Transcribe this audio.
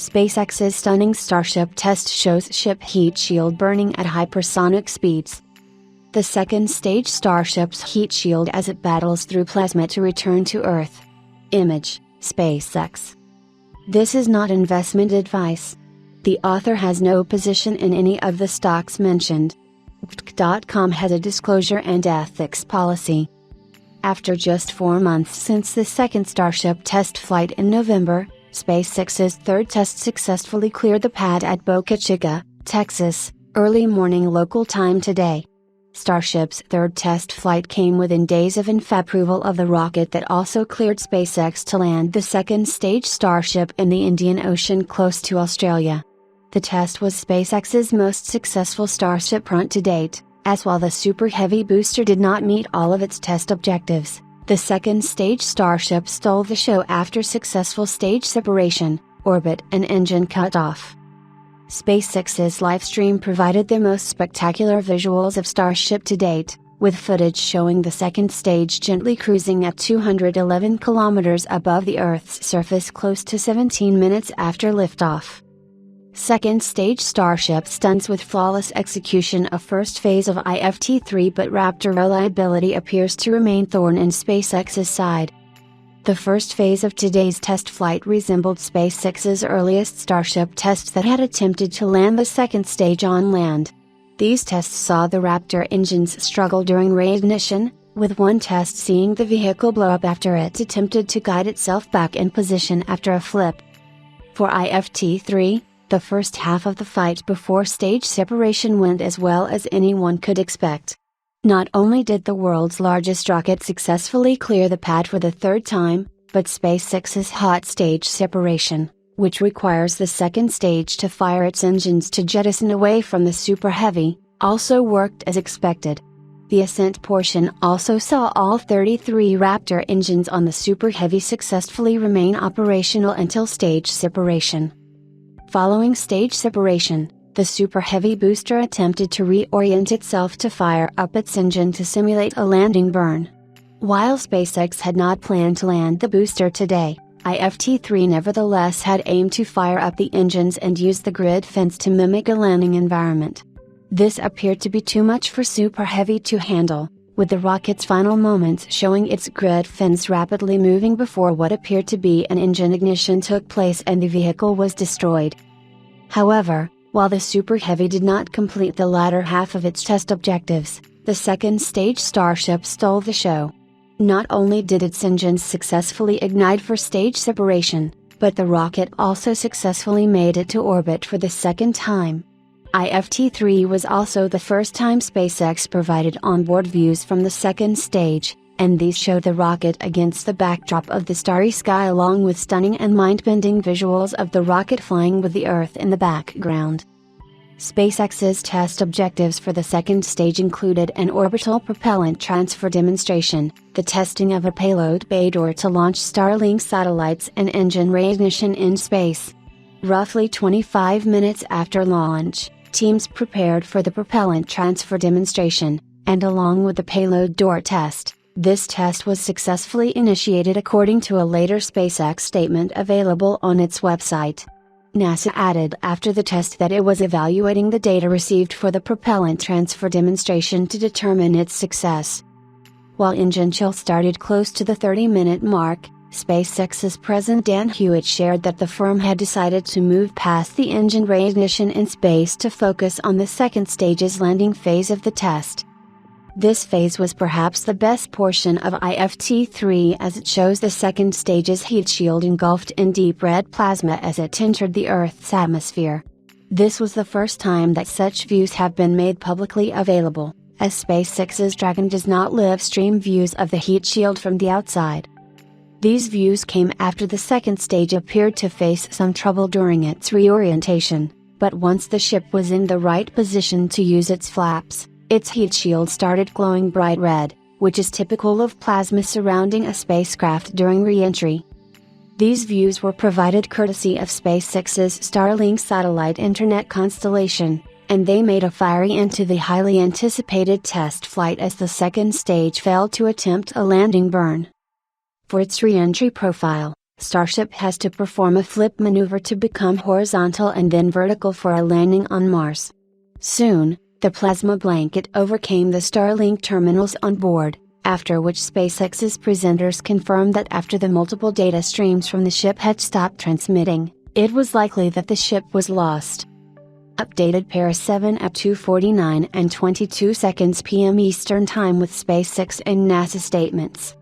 SpaceX's stunning Starship test shows ship heat shield burning at hypersonic speeds. The second stage Starship's heat shield as it battles through plasma to return to Earth. Image, SpaceX. This is not investment advice. The author has no position in any of the stocks mentioned. .com has a disclosure and ethics policy. After just 4 months since the second Starship test flight in November, SpaceX's third test successfully cleared the pad at Boca Chica, Texas, early morning local time today. Starship's third test flight came within days of approval of the rocket that also cleared SpaceX to land the second stage Starship in the Indian Ocean close to Australia. The test was SpaceX's most successful Starship run to date, as while the Super Heavy booster did not meet all of its test objectives. The second stage Starship stole the show after successful stage separation, orbit and engine cutoff. SpaceX's livestream provided the most spectacular visuals of Starship to date, with footage showing the second stage gently cruising at 211 kilometers above the Earth's surface close to 17 minutes after liftoff. Second stage Starship stunts with flawless execution of first phase of IFT-3, but Raptor reliability appears to remain thorn in SpaceX's side. The first phase of today's test flight resembled SpaceX's earliest Starship tests that had attempted to land the second stage on land. These tests saw the Raptor engines struggle during reignition, with one test seeing the vehicle blow up after it attempted to guide itself back in position after a flip. For IFT-3, the first half of the fight before stage separation went as well as anyone could expect. Not only did the world's largest rocket successfully clear the pad for the third time, but SpaceX's hot stage separation, which requires the second stage to fire its engines to jettison away from the Super Heavy, also worked as expected. The ascent portion also saw all 33 Raptor engines on the Super Heavy successfully remain operational until stage separation. Following stage separation, the Super Heavy booster attempted to reorient itself to fire up its engine to simulate a landing burn. While SpaceX had not planned to land the booster today, IFT-3 nevertheless had aimed to fire up the engines and use the grid fence to mimic a landing environment. This appeared to be too much for Super Heavy to handle, with the rocket's final moments showing its grid fence rapidly moving before what appeared to be an engine ignition took place and the vehicle was destroyed. However, while the Super Heavy did not complete the latter half of its test objectives, the second stage Starship stole the show. Not only did its engines successfully ignite for stage separation, but the rocket also successfully made it to orbit for the second time. IFT-3 was also the first time SpaceX provided onboard views from the second stage, and these show the rocket against the backdrop of the starry sky along with stunning and mind-bending visuals of the rocket flying with the Earth in the background. SpaceX's test objectives for the second stage included an orbital propellant transfer demonstration, the testing of a payload bay door to launch Starlink satellites, and engine reignition in space. Roughly 25 minutes after launch, teams prepared for the propellant transfer demonstration, and along with the payload door test, this test was successfully initiated according to a later SpaceX statement available on its website. NASA added after the test that it was evaluating the data received for the propellant transfer demonstration to determine its success. While engine chill started close to the 30-minute mark, SpaceX's president Dan Hewitt shared that the firm had decided to move past the engine reignition in space to focus on the second stage's landing phase of the test. This phase was perhaps the best portion of IFT-3 as it shows the second stage's heat shield engulfed in deep red plasma as it entered the Earth's atmosphere. This was the first time that such views have been made publicly available, as SpaceX's Dragon does not live stream views of the heat shield from the outside. These views came after the second stage appeared to face some trouble during its reorientation, but once the ship was in the right position to use its flaps, its heat shield started glowing bright red, which is typical of plasma surrounding a spacecraft during re-entry. These views were provided courtesy of SpaceX's Starlink satellite internet constellation, and they made a fiery end to the highly anticipated test flight as the second stage failed to attempt a landing burn. For its re-entry profile, Starship has to perform a flip maneuver to become horizontal and then vertical for a landing on Mars. Soon, the plasma blanket overcame the Starlink terminals on board, after which SpaceX's presenters confirmed that after the multiple data streams from the ship had stopped transmitting, it was likely that the ship was lost. Updated Para 7 at 2:49 and 22 seconds p.m. Eastern Time with SpaceX and NASA statements.